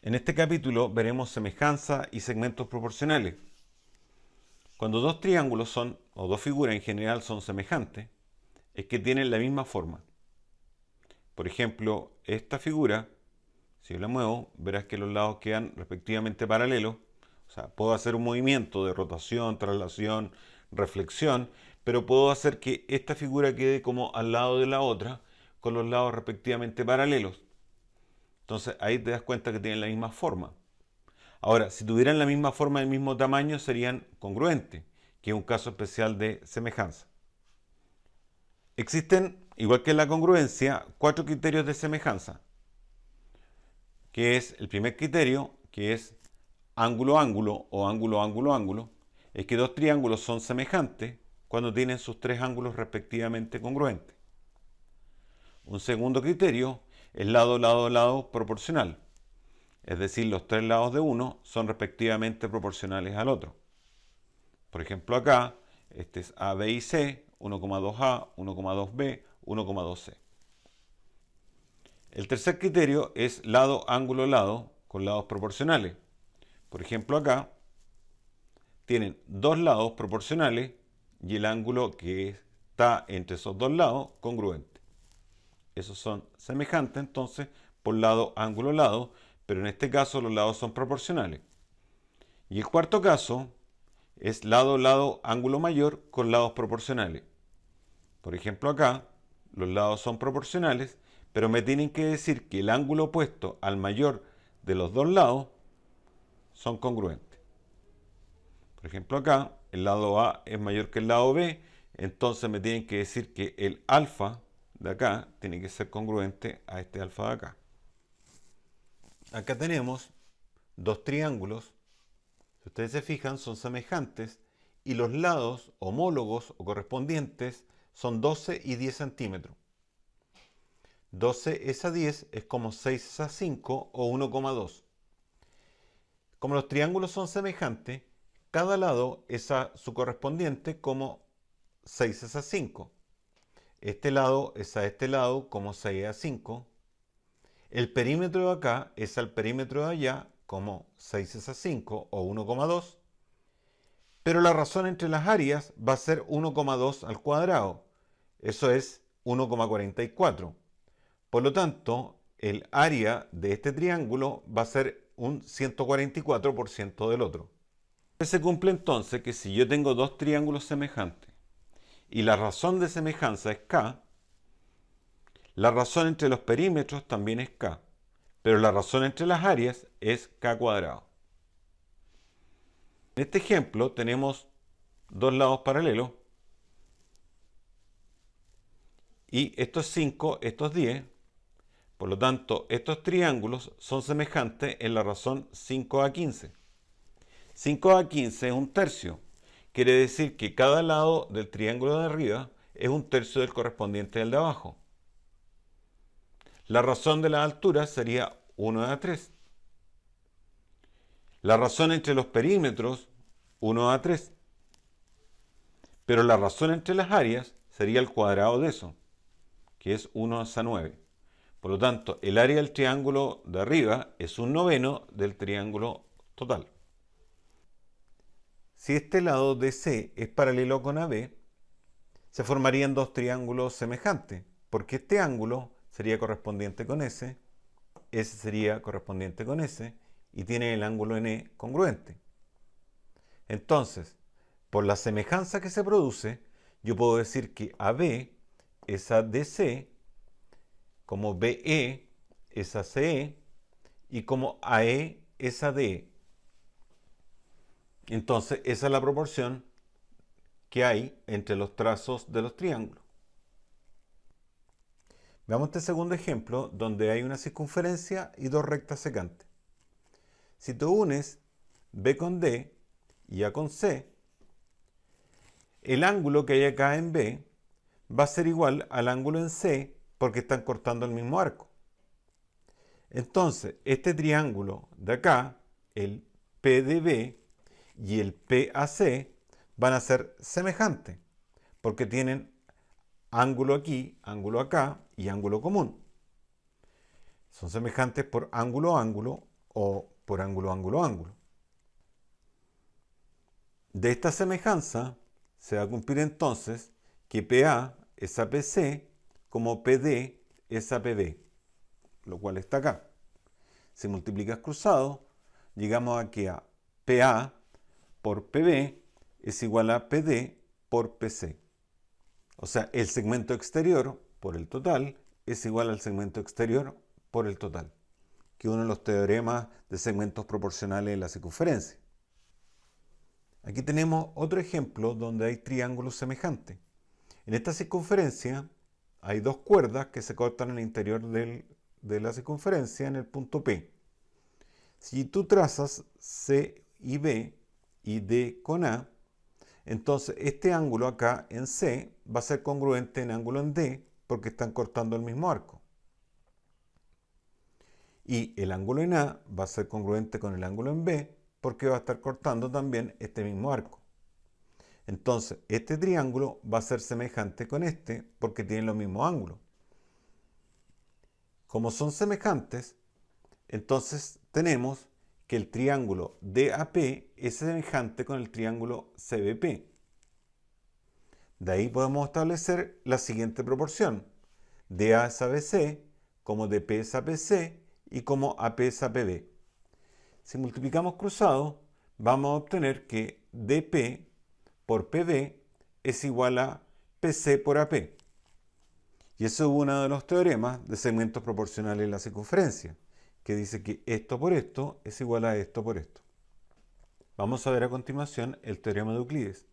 En este capítulo veremos semejanza y segmentos proporcionales. Cuando dos triángulos son, o dos figuras en general son semejantes, es que tienen la misma forma. Por ejemplo, esta figura, si yo la muevo, verás que los lados quedan respectivamente paralelos. O sea, puedo hacer un movimiento de rotación, traslación, reflexión, pero puedo hacer que esta figura quede como al lado de la otra, con los lados respectivamente paralelos. Entonces ahí te das cuenta que tienen la misma forma. Ahora, si tuvieran la misma forma y el mismo tamaño, serían congruentes, que es un caso especial de semejanza. Existen, igual que en la congruencia, 4 criterios de semejanza, que es el primer criterio, que es ángulo-ángulo o ángulo-ángulo-ángulo, es que dos triángulos son semejantes cuando tienen sus 3 ángulos respectivamente congruentes. Un segundo criterio es lado-lado-lado proporcional. Es decir, los 3 lados de uno son respectivamente proporcionales al otro. Por ejemplo, acá, este es A, B y C, 1,2A, 1,2B, 1,2C. El tercer criterio es lado, ángulo, lado, con lados proporcionales. Por ejemplo, acá tienen dos lados proporcionales y el ángulo que está entre esos dos lados congruente. Esos son semejantes entonces por lado, ángulo, lado, pero en este caso los lados son proporcionales. Y el cuarto caso es lado, lado, ángulo mayor con lados proporcionales. Por ejemplo, acá los lados son proporcionales, pero me tienen que decir que el ángulo opuesto al mayor de los dos lados son congruentes. Por ejemplo, acá el lado A es mayor que el lado B, entonces me tienen que decir que el alfa de acá tiene que ser congruente a este alfa de acá. Acá tenemos dos triángulos, si ustedes se fijan, son semejantes y los lados homólogos o correspondientes son 12 y 10 centímetros. 12 es a 10 es como 6 es a 5 o 1,2. Como los triángulos son semejantes, cada lado es a su correspondiente como 6 es a 5. Este lado es a este lado como 6 es a 5. El perímetro de acá es al perímetro de allá como 6 es a 5 o 1,2. Pero la razón entre las áreas va a ser 1,2 al cuadrado. Eso es 1,44. Por lo tanto, el área de este triángulo va a ser un 144% del otro. Se cumple entonces que si yo tengo dos triángulos semejantes y la razón de semejanza es K, la razón entre los perímetros también es K, pero la razón entre las áreas es K cuadrado. En este ejemplo tenemos dos lados paralelos y esto es 5, esto es 10. Por lo tanto, estos triángulos son semejantes en la razón 5A15. 5A15 es un tercio. Quiere decir que cada lado del triángulo de arriba es un tercio del correspondiente del de abajo. La razón de la altura sería 1A3. La razón entre los perímetros, 1A3. Pero la razón entre las áreas sería el cuadrado de eso, que es 1A9. Por lo tanto, el área del triángulo de arriba es un noveno del triángulo total. Si este lado DC es paralelo con AB, se formarían dos triángulos semejantes, porque este ángulo sería correspondiente con ese sería correspondiente con ese, y tiene el ángulo en E congruente. Entonces, por la semejanza que se produce, yo puedo decir que AB es a DC, como BE es a CE, y como AE es a DE. Entonces, esa es la proporción que hay entre los trazos de los triángulos. Veamos este segundo ejemplo donde hay una circunferencia y dos rectas secantes. Si tú unes B con D y A con C, el ángulo que hay acá en B va a ser igual al ángulo en C porque están cortando el mismo arco. Entonces, este triángulo de acá, el PDB y el PAC, van a ser semejantes porque tienen ángulo aquí, ángulo acá y ángulo común. Son semejantes por ángulo, ángulo o por ángulo, ángulo, ángulo. De esta semejanza se va a cumplir entonces que PA es APC como PD es APB, lo cual está acá. Si multiplicas cruzado, llegamos a que a PA por PB es igual a PD por PC. O sea, el segmento exterior por el total es igual al segmento exterior por el total, que es uno de los teoremas de segmentos proporcionales de la circunferencia. Aquí tenemos otro ejemplo donde hay triángulos semejantes. En esta circunferencia hay dos cuerdas que se cortan en el interior de la circunferencia en el punto P. Si tú trazas C y B y D con A, entonces este ángulo acá en C va a ser congruente en ángulo en D porque están cortando el mismo arco. Y el ángulo en A va a ser congruente con el ángulo en B porque va a estar cortando también este mismo arco. Entonces, este triángulo va a ser semejante con este porque tienen los mismos ángulos. Como son semejantes, entonces tenemos que el triángulo DAP es semejante con el triángulo CBP. De ahí podemos establecer la siguiente proporción. DA es ABC, como DP es APC y como AP es APB. Si multiplicamos cruzado, vamos a obtener que DP por PB es igual a PC por AP. Y eso es uno de los teoremas de segmentos proporcionales en la circunferencia, que dice que esto por esto es igual a esto por esto. Vamos a ver a continuación el teorema de Euclides.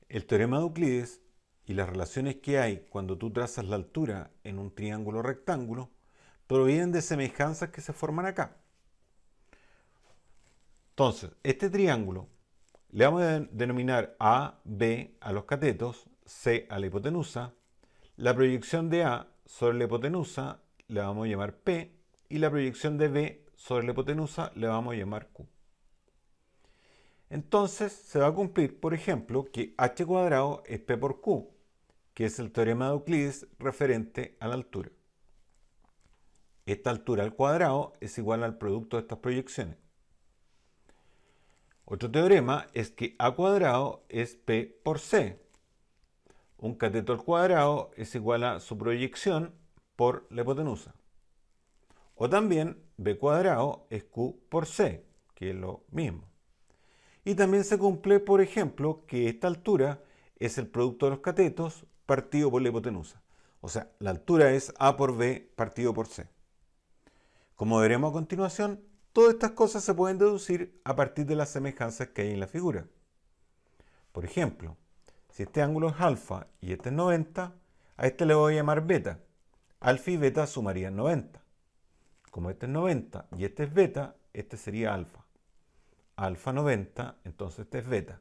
El teorema de Euclides y las relaciones que hay cuando tú trazas la altura en un triángulo rectángulo provienen de semejanzas que se forman acá. Entonces, este triángulo le vamos a denominar A, B a los catetos, C a la hipotenusa. La proyección de A sobre la hipotenusa le vamos a llamar P y la proyección de B sobre la hipotenusa le vamos a llamar Q. Entonces se va a cumplir, por ejemplo, que h cuadrado es P por Q, que es el teorema de Euclides referente a la altura. Esta altura al cuadrado es igual al producto de estas proyecciones. Otro teorema es que a cuadrado es P por C. Un cateto al cuadrado es igual a su proyección por la hipotenusa. O también B cuadrado es Q por C, que es lo mismo. Y también se cumple, por ejemplo, que esta altura es el producto de los catetos partido por la hipotenusa. O sea, la altura es A por B partido por C. Como veremos a continuación, todas estas cosas se pueden deducir a partir de las semejanzas que hay en la figura. Por ejemplo, si este ángulo es alfa y este es 90, a este le voy a llamar beta. Alfa y beta sumarían 90. Como este es 90 y este es beta, este sería alfa. Alfa 90, entonces este es beta.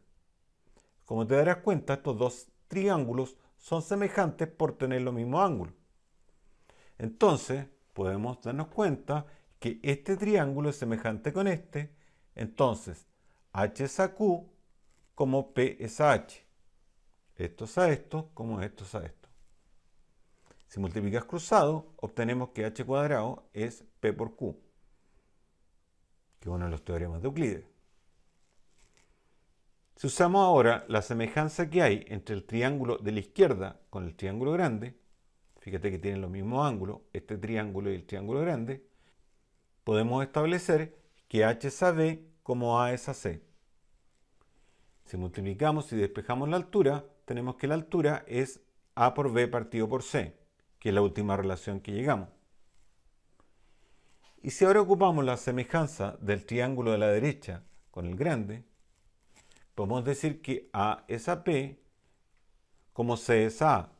Como te darás cuenta, estos dos triángulos son semejantes por tener los mismos ángulos. Entonces, podemos darnos cuenta que este triángulo es semejante con este, entonces H es a Q como P es a H. Esto es a esto como esto es a esto. Si multiplicas cruzado, obtenemos que H cuadrado es P por Q, que es uno de los teoremas de Euclides. Si usamos ahora la semejanza que hay entre el triángulo de la izquierda con el triángulo grande, fíjate que tienen los mismos ángulos, este triángulo y el triángulo grande, podemos establecer que H es a B como A es a C. Si multiplicamos y despejamos la altura, tenemos que la altura es A por B partido por C, que es la última relación que llegamos. Y si ahora ocupamos la semejanza del triángulo de la derecha con el grande, podemos decir que A es a P como C es a A.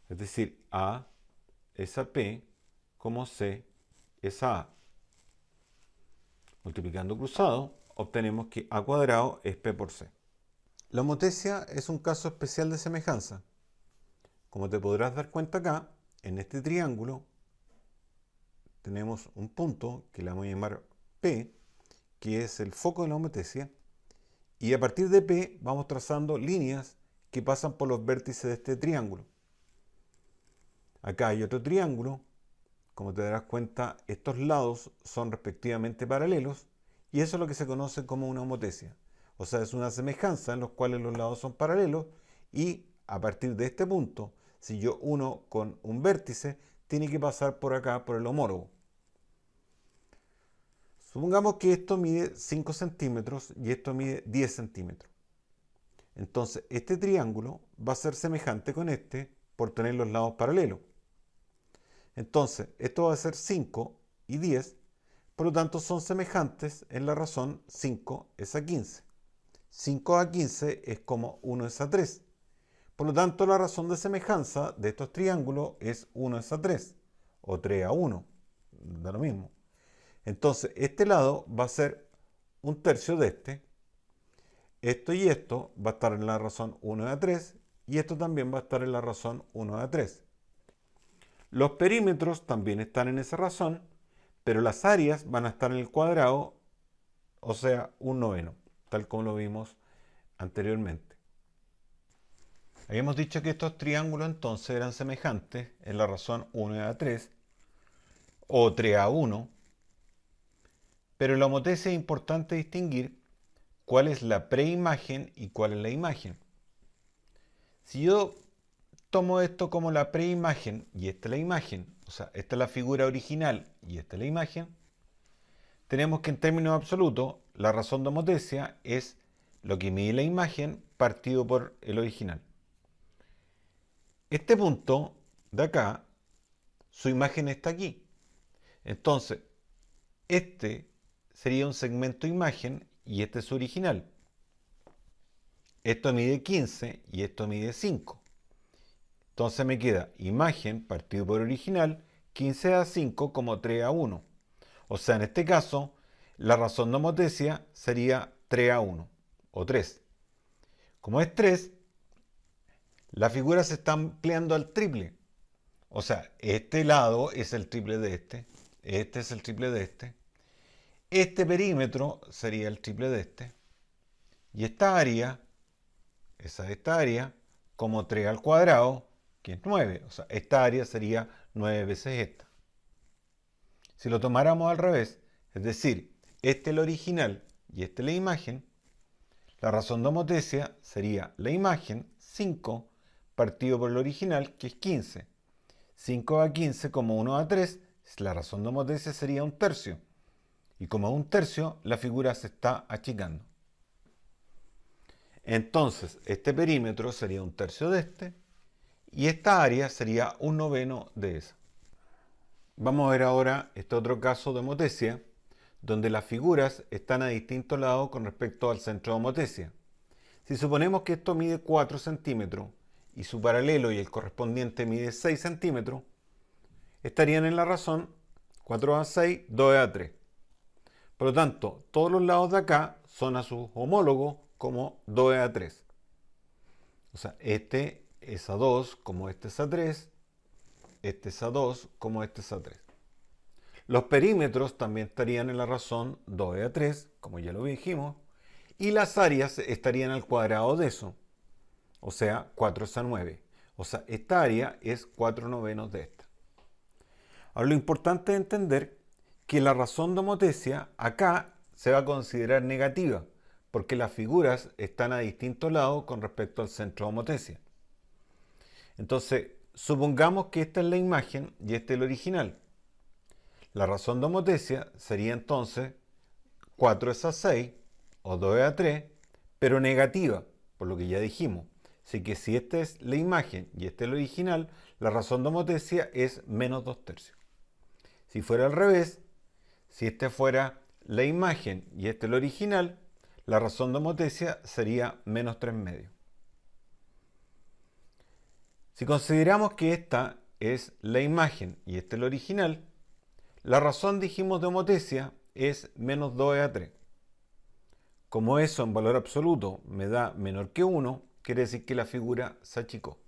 Es decir, A es a P como C es a A. Multiplicando cruzado, obtenemos que A cuadrado es P por C. La homotesia es un caso especial de semejanza. Como te podrás dar cuenta acá, en este triángulo tenemos un punto que le vamos a llamar P, que es el foco de la homotesia, y a partir de P vamos trazando líneas que pasan por los vértices de este triángulo. Acá hay otro triángulo como te darás cuenta, estos lados son respectivamente paralelos y eso es lo que se conoce como una homotesia. O sea, es una semejanza en los cuales los lados son paralelos y a partir de este punto, si yo uno con un vértice, tiene que pasar por acá, por el homólogo. Supongamos que esto mide 5 centímetros y esto mide 10 centímetros. Entonces, este triángulo va a ser semejante con este por tener los lados paralelos. Entonces, esto va a ser 5 y 10, por lo tanto son semejantes en la razón 5 es a 15. 5 a 15 es como 1 es a 3. Por lo tanto, la razón de semejanza de estos triángulos es 1 es a 3 o 3 a 1, da lo mismo. Entonces, este lado va a ser un tercio de este. Esto y esto va a estar en la razón 1 a 3 y esto también va a estar en la razón 1 a 3. Los perímetros también están en esa razón, pero las áreas van a estar en el cuadrado, o sea, un noveno, tal como lo vimos anteriormente. Habíamos dicho que estos triángulos entonces eran semejantes en la razón 1 a 3 o 3 a 1, pero en la homotesia es importante distinguir cuál es la preimagen y cuál es la imagen. Si yo tomo esto como la preimagen y esta es la imagen, o sea, esta es la figura original y esta es la imagen, tenemos que en términos absolutos la razón de homotesia es lo que mide la imagen partido por el original. Este punto de acá, su imagen está aquí. Entonces, este sería un segmento imagen y este es su original. Esto mide 15 y esto mide 5. Entonces me queda imagen partido por original, 15 a 5 como 3 a 1. O sea, en este caso, la razón de homotesia sería 3 a 1 o 3. Como es 3, la figura se está ampliando al triple. O sea, este lado es el triple de este es el triple de este perímetro sería el triple de este, y esta área, esta área, como 3 al cuadrado, que es 9. O sea, esta área sería 9 veces esta. Si lo tomáramos al revés, es decir, este es el original y esta es la imagen, la razón de homotesia sería la imagen 5 partido por el original, que es 15. 5 a 15 como 1 a 3, la razón de homotesia sería un tercio. Y como un tercio, la figura se está achicando. Entonces, este perímetro sería un tercio de este y esta área sería un noveno de esa. Vamos a ver ahora este otro caso de homotesia, donde las figuras están a distintos lados con respecto al centro de homotesia. Si suponemos que esto mide 4 centímetros y su paralelo y el correspondiente mide 6 centímetros, estarían en la razón 4 a 6, 2 a 3. Por lo tanto, todos los lados de acá son a sus homólogos como 2 a 3. O sea, este es a 2 como este es a 3, este es a 2 como este es a 3. Los perímetros también estarían en la razón 2 a 3, como ya lo dijimos, y las áreas estarían al cuadrado de eso, o sea, 4 es a 9. O sea, esta área es 4 novenos de esta. Ahora, lo importante es entender que la razón de homotesia acá se va a considerar negativa, porque las figuras están a distintos lados con respecto al centro de homotesia. Entonces, supongamos que esta es la imagen y este es el original. La razón de homotesia sería entonces 4 es a 6 o 2 es a 3, pero negativa, por lo que ya dijimos. Así que si esta es la imagen y este es el original, la razón de homotesia es menos 2 tercios. Si fuera al revés, si esta fuera la imagen y este el original, la razón de homotesia sería menos 3 medios. Si consideramos que esta es la imagen y este el original, la razón, dijimos, de homotesia es menos 2 a 3. Como eso en valor absoluto me da menor que 1, quiere decir que la figura se achicó.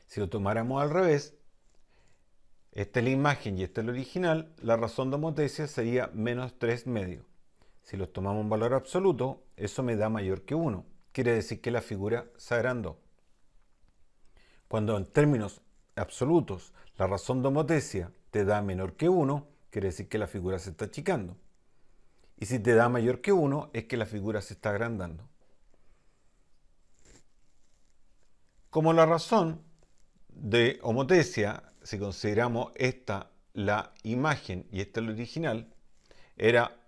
Si lo tomáramos al revés, esta es la imagen y esta es el original, la razón de homotesia sería menos 3 medios. Si los tomamos en valor absoluto, eso me da mayor que 1. Quiere decir que la figura se agrandó. Cuando en términos absolutos la razón de homotesia te da menor que 1, quiere decir que la figura se está achicando. Y si te da mayor que 1, es que la figura se está agrandando. Como la razón de homotesia, si consideramos esta la imagen y esta el original, era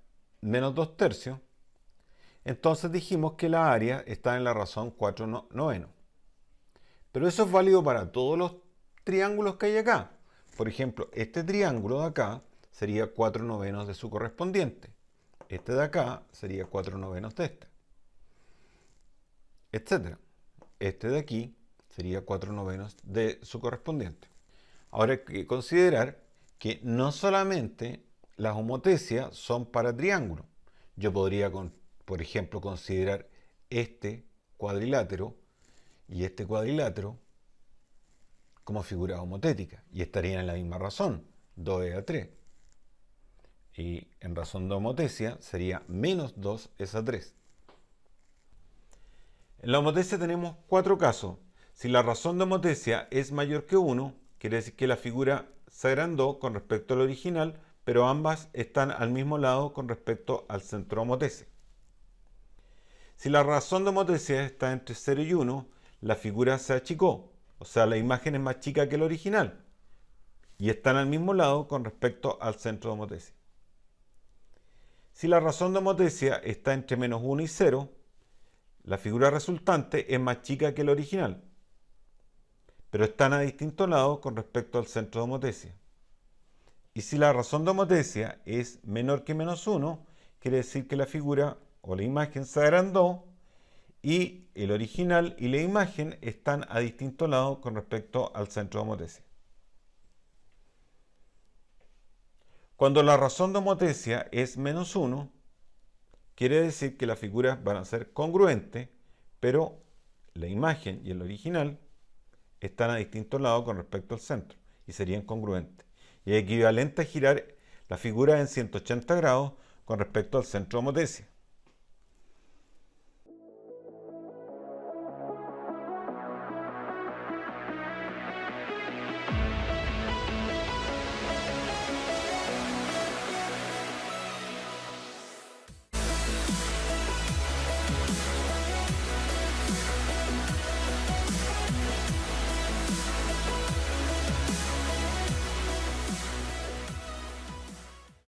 menos 2/3, entonces dijimos que la área está en la razón 4/9. Pero eso es válido para todos los triángulos que hay acá. Por ejemplo, este triángulo de acá sería 4/9 de su correspondiente. Este de acá sería 4/9 de este. Etcétera. Este de aquí sería 4/9 de su correspondiente. Ahora hay que considerar que no solamente las homotesias son para triángulos. Yo podría, por ejemplo, considerar este cuadrilátero y este cuadrilátero como figuras homotéticas y estarían en la misma razón, 2 a 3. Y en razón de homotesia sería menos 2 es a 3. En la homotesia tenemos 4 casos. Si la razón de homotesia es mayor que 1, quiere decir que la figura se agrandó con respecto al original, pero ambas están al mismo lado con respecto al centro de homotesia. Si la razón de homotesia está entre 0 y 1, la figura se achicó, o sea, la imagen es más chica que el original, y están al mismo lado con respecto al centro de homotesia. Si la razón de homotesia está entre menos 1 y 0, la figura resultante es más chica que el original, pero están a distinto lado con respecto al centro de homotesia. Y si la razón de homotesia es menor que menos 1, quiere decir que la figura o la imagen se agrandó y el original y la imagen están a distinto lado con respecto al centro de homotesia. Cuando la razón de homotesia es menos 1, quiere decir que las figuras van a ser congruentes, pero la imagen y el original están a distintos lados con respecto al centro y serían congruentes. Y es equivalente a girar la figura en 180 grados con respecto al centro de homotesia.